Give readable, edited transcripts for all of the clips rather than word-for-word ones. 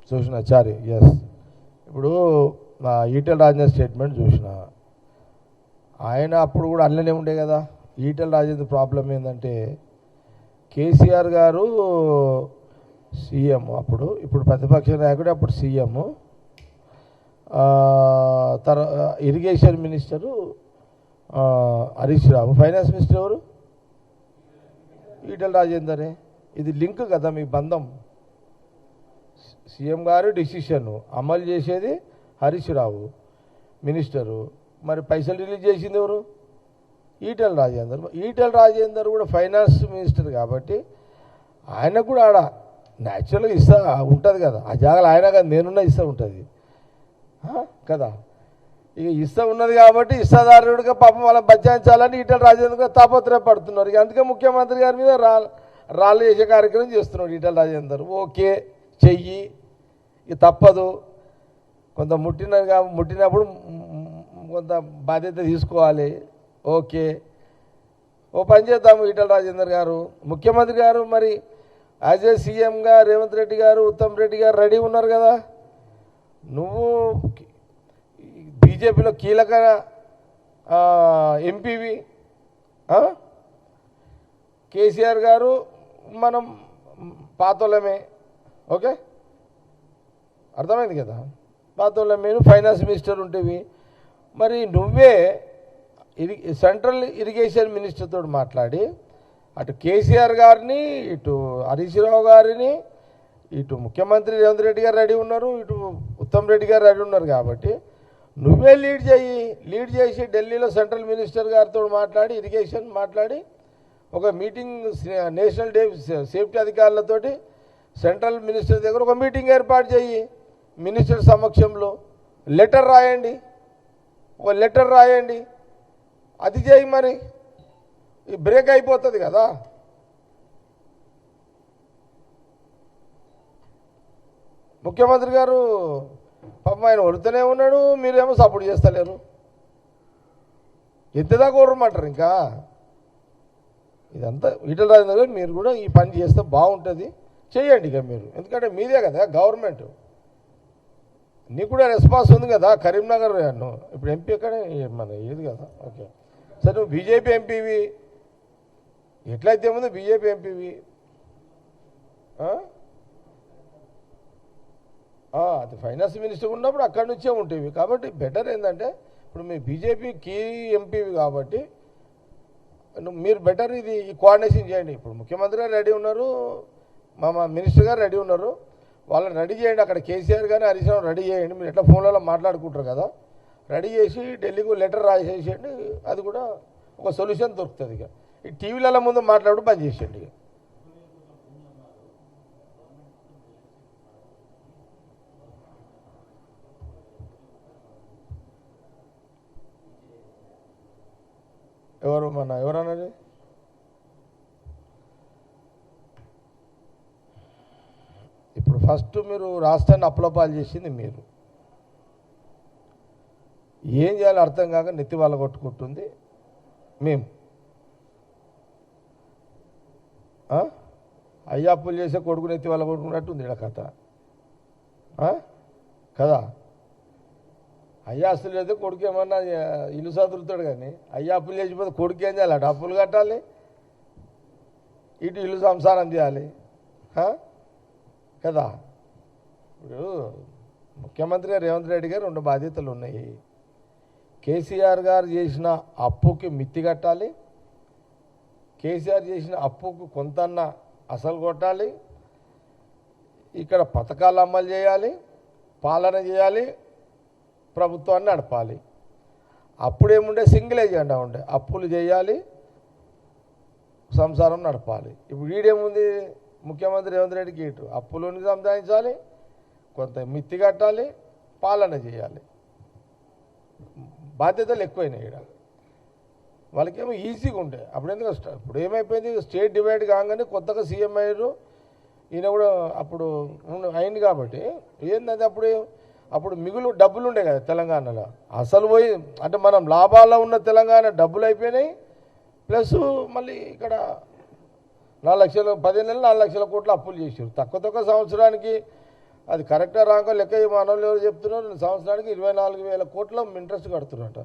చూసిన చారి ఎస్. ఇప్పుడు ఈటెల రాజేందర్ స్టేట్మెంట్ చూసిన, ఆయన అప్పుడు కూడా అల్లనే ఉండే కదా. ఈటెల రాజేందర్ ప్రాబ్లం ఏంటంటే కేసీఆర్ గారు సీఎం అప్పుడు, ఇప్పుడు ప్రతిపక్ష నాయకుడు, అప్పుడు CM, irrigation minister Harish Rao, finance minister ఎవరు? ఈటెల రాజేందరే. ఇది లింక్ కదా మీ బంధం. సీఎం గారు డిసిషన్ అమలు చేసేది హరీష్ రావు మినిస్టరు, మరి పైసలు రిలీజ్ చేసింది ఎవరు? ఈటెల రాజేందర్. ఈటెల రాజేందర్ కూడా ఫైనాన్స్ మినిస్టర్ కాబట్టి ఆయనకు కూడా ఆడ న్యాచురల్గా ఇస్తా ఉంటుంది కదా, ఆ జాగాలో ఆయన కదా నేనున్నా ఇస్తా ఉంటుంది కదా. ఇక ఇస్తా ఉన్నది కాబట్టి ఇస్తాదారుడిగా పాపం వాళ్ళని బచాయించాలని ఈటెల రాజేందర్ గారు తాపత్రయపడుతున్నారు. ఇక అందుకే ముఖ్యమంత్రి గారి మీద రాళ్ళు చేసే కార్యక్రమం చేస్తున్నాడు ఈటెల రాజేందర్. ఓకే చెయ్యి, ఇక తప్పదు, కొంత ముట్టినప్పుడు కొంత బాధ్యత తీసుకోవాలి. ఓకే, ఓ పని చేద్దాము. ఈటెల రాజేందర్ గారు ముఖ్యమంత్రి గారు మరి యాజ్ ఏ సీఎంగా రేవంత్ రెడ్డి గారు, ఉత్తమ్ రెడ్డి గారు రెడీ ఉన్నారు కదా. నువ్వు బీజేపీలో కీలక ఎంపీవి, కేసీఆర్ గారు మనం పాతోళ్ళమే. ఓకే, అర్థమైంది కదా, పాతోళ్ళమే. ఫైనాన్స్ మినిస్టర్ ఉంటేవి, మరి నువ్వే సెంట్రల్ ఇరిగేషన్ మినిస్టర్తో మాట్లాడి అటు కేసీఆర్ గారిని, ఇటు హరీష్ రావు గారిని, ఇటు ముఖ్యమంత్రి రేవంత్ రెడ్డి గారు రెడీ ఉన్నారు, ఇటు ఉత్తమ్ రెడ్డి గారు రెడీ ఉన్నారు కాబట్టి నువ్వే లీడ్ చేసి ఢిల్లీలో సెంట్రల్ మినిస్టర్ గారితో మాట్లాడి, ఇరిగేషన్ మాట్లాడి, ఒక మీటింగ్ నేషనల్ డే సేఫ్టీ అధికారులతోటి సెంట్రల్ మినిస్టర్ దగ్గర ఒక మీటింగ్ ఏర్పాటు చేయి. మినిస్టర్ సమక్షంలో లెటర్ రాయండి, ఒక లెటర్ రాయండి, అది చేయి. మరి ఈ బ్రేక్ అయిపోతుంది కదా. ముఖ్యమంత్రి గారు పాపం ఆయన వడుతూనే ఉన్నాడు, మీరేమో సపోర్ట్ చేస్తలేరు. ఎంతదాకా కోరమంటారు ఇంకా? ఇదంతా ఈటెల రాజేందర్ గారు మీరు కూడా ఈ పని చేస్తే బాగుంటుంది, చేయండి ఇక మీరు. ఎందుకంటే మీదే కదా గవర్నమెంట్, నీకు కూడా రెస్పాన్స్ ఉంది కదా. కరీంనగర్ ఇప్పుడు ఎంపీ ఎక్కడ మన ఏది కదా. ఓకే సరే, నువ్వు బీజేపీ ఎంపీవి, ఎట్లయితే ముందు బీజేపీ ఎంపీవి, అది ఫైనాన్స్ మినిస్టర్ ఉన్నప్పుడు అక్కడి నుంచే ఉంటాయి. కాబట్టి బెటర్ ఏంటంటే ఇప్పుడు మీ బీజేపీ కీ ఎంపీవి కాబట్టి మీరు బెటర్ ఇది ఈ కోఆర్డినేషన్ చేయండి. ఇప్పుడు ముఖ్యమంత్రి గారు రెడీ ఉన్నారు, మా మినిస్టర్ గారు రెడీ ఉన్నారు, వాళ్ళని రెడీ చేయండి. అక్కడ కేసీఆర్ గారిని హరీష్ రావు రెడీ చేయండి. మీరు ఎట్లా ఫోన్లలో మాట్లాడుకుంటారు కదా, రెడీ చేసి ఢిల్లీకి లెటర్ రాసేసేయండి. అది కూడా ఒక సొల్యూషన్ దొరుకుతుంది. ఇక ఈ టీవీలలో ముందు మాట్లాడు బంద్ చేసేయండి. ఇక ఎవరన్నది ఇప్పుడు ఫస్ట్ మీరు రాష్ట్రాన్ని అప్పులపాలు చేసింది మీరు. ఏం చేయాలో అర్థం కాక నెత్తి వాళ్ళ కొట్టుకుంటుంది మేము. అయ్యా అప్పులు చేసే కొడుకు నెత్తి వాళ్ళ కొట్టుకున్నట్టు ఉంది ఇక్కడ కథ కదా. అయ్యా అసలు చేస్తే కొడుకు ఏమన్నా ఇల్లు చదువుతాడు, కానీ అయ్యా అప్పులు చేసిపోతే కొడుకు ఏం చేయాలి? అటు అప్పులు కట్టాలి, ఇటు ఇల్లు సంసారం చేయాలి కదా. ఇప్పుడు ముఖ్యమంత్రి గారు రేవంత్ రెడ్డి గారు రెండు బాధ్యతలు ఉన్నాయి. కేసీఆర్ గారు చేసిన అప్పుకి మిత్తి కట్టాలి, కేసీఆర్ చేసిన అప్పుకు కొంతన్న అసలు కొట్టాలి, ఇక్కడ పథకాలు అమలు చేయాలి, పాలన చేయాలి, ప్రభుత్వాన్ని నడపాలి. అప్పుడేముండే సింగిల్ ఏజెండా ఉండే, అప్పులు చేయాలి, సంసారం నడపాలి. ఇప్పుడు వీడేముంది ముఖ్యమంత్రి రేవంత్ రెడ్డికి ఇటు అప్పులను సంపాదించాలి, కొంత మిత్తి కట్టాలి, పాలన చేయాలి. బాధ్యతలు ఎక్కువైనాయి ఇక్కడ. వాళ్ళకేమో ఈజీగా ఉండే. అప్పుడు ఎందుకు ఇప్పుడు ఏమైపోయింది, స్టేట్ డివైడ్ కాగానే కొత్తగా సీఎం అయ్యారు, ఈయన కూడా అప్పుడు అయింది కాబట్టి ఏంటంటే అప్పుడు మిగులు డబ్బులు ఉండే కదా తెలంగాణలో. అసలు పోయి అంటే మనం లాభాల్లో ఉన్న తెలంగాణ డబ్బులు అయిపోయినాయి, ప్లస్ మళ్ళీ ఇక్కడ 4 లక్షలు 10 నెలలు 4 లక్షల కోట్ల అప్పులు చేశారు. తక్కువ సంవత్సరానికి అది కరెక్టా రాక లెక్క ఈ మనోళ్ళు ఎవరు చెప్తున్నారు, సంవత్సరానికి 24,000 కోట్ల ఇంట్రెస్ట్ కడుతున్నట.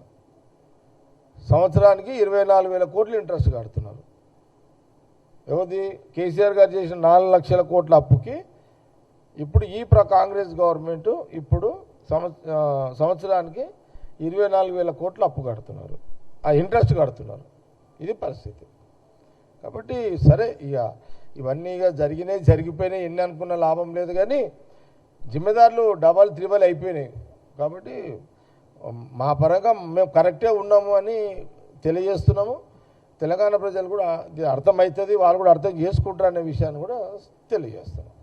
సంవత్సరానికి 24,000 కోట్లు ఇంట్రెస్ట్ కడుతున్నారు. ఎవరిది? కేసీఆర్ గారు చేసిన 4 లక్షల కోట్ల అప్పుకి ఇప్పుడు ఈ కాంగ్రెస్ గవర్నమెంట్ ఇప్పుడు సంవత్సరానికి 24,000 కోట్ల అప్పు కడుతున్నారు, ఆ ఇంట్రెస్ట్ కడుతున్నారు. ఇది పరిస్థితి. కాబట్టి సరే, ఇక ఇవన్నీ ఇక జరిగిపోయినాయి, ఎన్ని అనుకున్న లాభం లేదు. కానీ జిమ్మెదారులు డబల్ త్రిబల్ అయిపోయినాయి. కాబట్టి మా పరంగా మేము కరెక్టే ఉన్నాము అని తెలియజేస్తున్నాము. తెలంగాణ ప్రజలు కూడా అర్థమవుతుంది, వాళ్ళు కూడా అర్థం చేసుకుంటారు అనే విషయాన్ని కూడా తెలియజేస్తున్నాం.